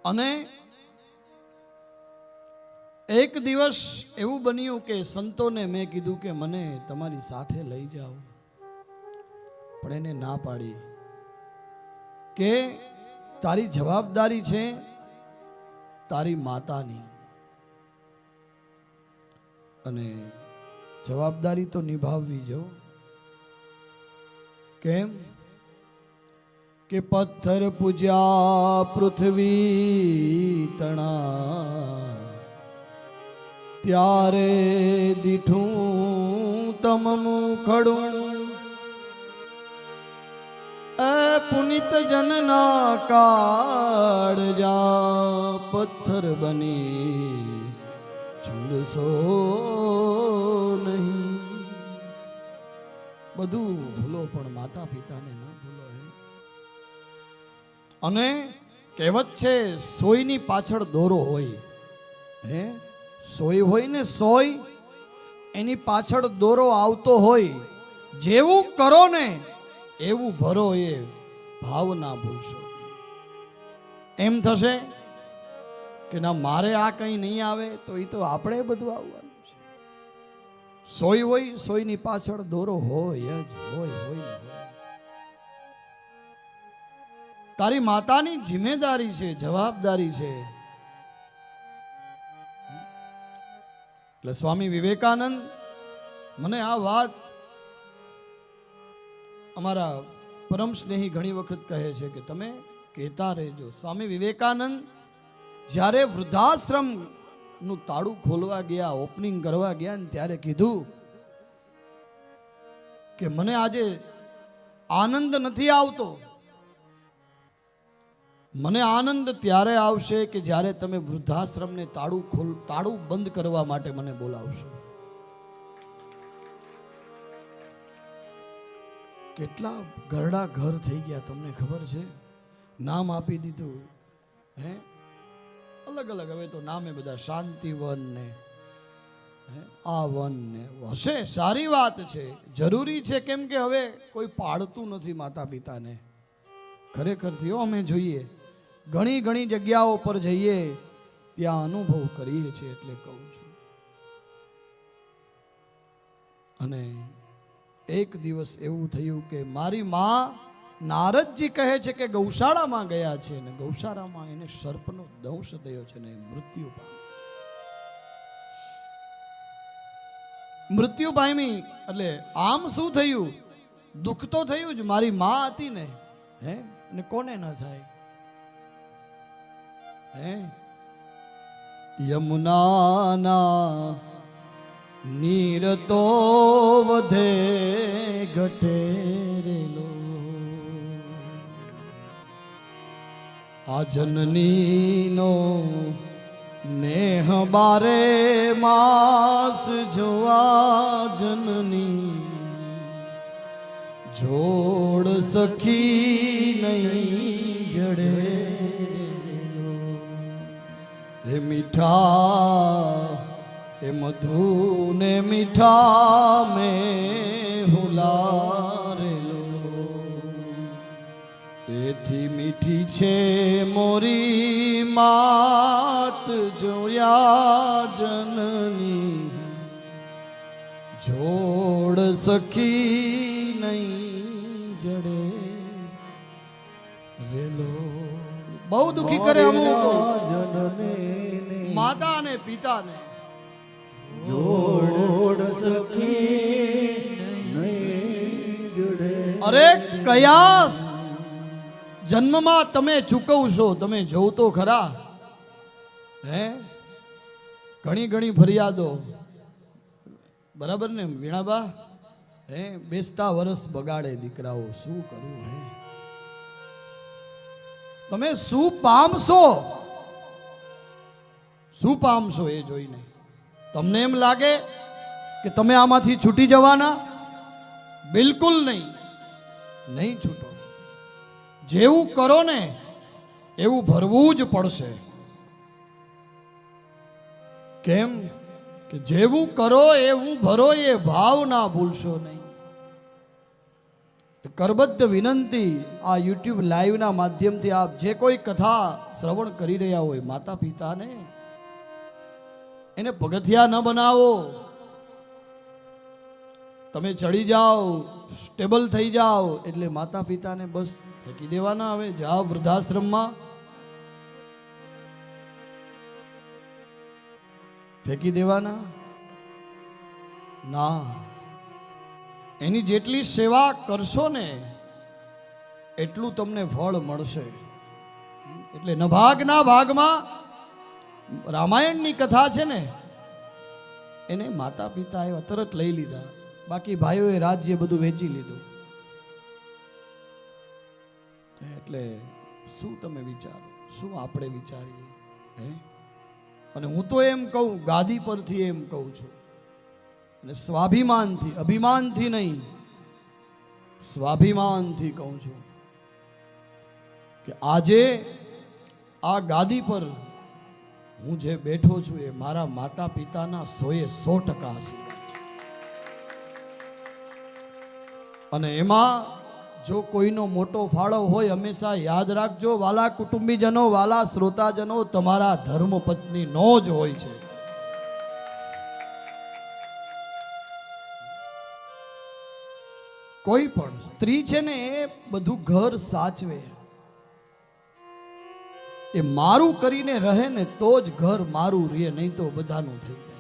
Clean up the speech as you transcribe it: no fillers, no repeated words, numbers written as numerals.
અને એક દિવસ એવું બન્યું કે સંતોને મેં કીધું કે મને તમારી સાથે લઈ જાઓ, પણ એને ના પાડી કે તારી જવાબદારી છે તારી માતાની, અને જવાબદારી તો નિભાવવી જો. કેમ કે પથ્થર પૂજ્યા પૃથ્વી તણા, ત્યારે દીઠું તમ મુખડું. એ પુનિત જનના કાળજા પથ્થર બની છૂંદશો નહીં. બધું ભૂલો પણ માતા પિતાને ના ભૂલો. અને કહેવત છે સોયની પાછળ દોરો હોય. હે સોય હોય ને સોય, એની પાછળ દોરો આવતો હોય. જેવું કરો ને એવું ભરો, એ ભાવ ના ભૂલશો. એમ થશે કે ના મારે આ કંઈ નહીં આવે, તો એ તો આપણે બધું આવવાનું છે. સોય હોય, સોયની પાછળ દોરો હોય જ હોય ને હોય. તારી માતાની જિમ્મેદારી છે, જવાબદારી છે. એટલે સ્વામી વિવેકાનંદ મને આ વાત અમારા પરમ સ્નેહી ઘણી વખત કહે છે કે તમે કહેતા રહેજો. સ્વામી વિવેકાનંદ જ્યારે વૃદ્ધાશ્રમ નું તાળું ખોલવા ગયા, ઓપનિંગ કરવા ગયા ને ત્યારે કીધું કે મને આજે આનંદ નથી આવતો. મને આનંદ ત્યારે આવશે કે જ્યારે તમે વૃદ્ધાશ્રમને તાળું બંધ કરવા માટે મને બોલાવશો. કેટલા ઘરડા ઘર થઈ ગયા તમને ખબર છે? નામ આપી દીધું, હે અલગ અલગ. હવે તો નામે બધા શાંતિવન ને આ વન ને હશે. સારી વાત છે, જરૂરી છે. કેમ કે હવે કોઈ પાડતું નથી માતા પિતાને. ખરેખરથી અમે જોઈએ ઘણી ઘણી જગ્યાઓ પર જઈએ ત્યાં અનુભવ કરીએ છીએ, એટલે કહું છું. અને એક દિવસ એવું થયું કે મારી માં, નારદજી કહે છે કે ગૌશાળામાં ગયા છે, ને ગૌશાળામાં એને સર્પનો દંશ થયો છે ને મૃત્યુ પામ્યો છે. મૃત્યુ પામી એટલે આમ શું થયું? દુઃખ તો થયું જ. મારી માં હતી ને, હે ને કોને ન થાય? હે યમુનાના નીર તો વધે ઘટેરેલો, આ જનનીનો નેહ બારે માસ જોવા જનની, જોડ સખી નહીં જડે. હે મીઠા એ મધુ ને મીઠા મેં હુલારેલો, એથી મીઠી છે મોરી માત જોયા જનની, જોડ સખી નહીં જડે રેલો. બહુ દુખી કરે અમુક માતા અને પિતાને. જોડ સખી નહીં જડે. અરે કયા જન્મમાં તમે ચૂકવશો? તમે જોવ તો ખરા. હે ઘણી ઘણી ફરિયાદો, બરાબર ને વીણાબા? હે બેસતા વરસ બગાડે દીકરાઓ, શું કરવું? હે તમે શું પામશો? શું પામશો એ જોઈને તમને એમ લાગે કે તમે આમાંથી છૂટી જવાના? બિલકુલ નહીં, નહીં છૂટો. જેવું કરો ને એવું ભરવું જ પડશે. કેમ કે જેવું કરો એવું ભરો, એ ભાવ ના ભૂલશો નહીં. કરબદ્ધ વિનંતી, આ યુટ્યુબ લાઈવના માધ્યમથી આપ જે કોઈ કથા શ્રવણ કરી રહ્યા હોય, માતા પિતાને એને પગથિયા ન બનાવો. તમે ચડી જાઓ, સ્ટેબલ થઈ જાઓ એટલે માતા પિતાને બસ ફેંકી દેવાના. હવે જાઓ વૃદ્ધાશ્રમમાં, ફેંકી દેવાના ના. એની જેટલી સેવા કરશો ને એટલું તમને ફળ મળશે. એટલે નભાગના ભાગમાં રામાયણની કથા છે ને, એને માતા પિતાએ તરત લઈ લીધા, બાકી ભાઈઓએ રાજ્ય બધું વેચી લીધું. એટલે શું તમે વિચારો, શું આપણે વિચારીએ? હે, અને હું તો એમ કહું, ગાદી પરથી એમ કહું છું, અને સ્વાભિમાનથી, અભિમાનથી નહીં, સ્વાભિમાનથી કહું છું કે આજે આ ગાદી પર હું જે બેઠો છું એ મારા માતા પિતાના 100% આશીર્વાદ છે. અને એમાં જો કોઈનો મોટો ફાળો હોય, હંમેશા યાદ રાખજો વાલા કુટુંબીજનો, વાલા શ્રોતાજનો, તમારા ધર્મપત્નીનો જ હોય છે. કોઈ પણ સ્ત્રી છે ને એ બધું ઘર સાચવે, એ મારું કરીને રહે ને તો જ ઘર મારું રહે, નહીં તો બધાનું થઈ જાય.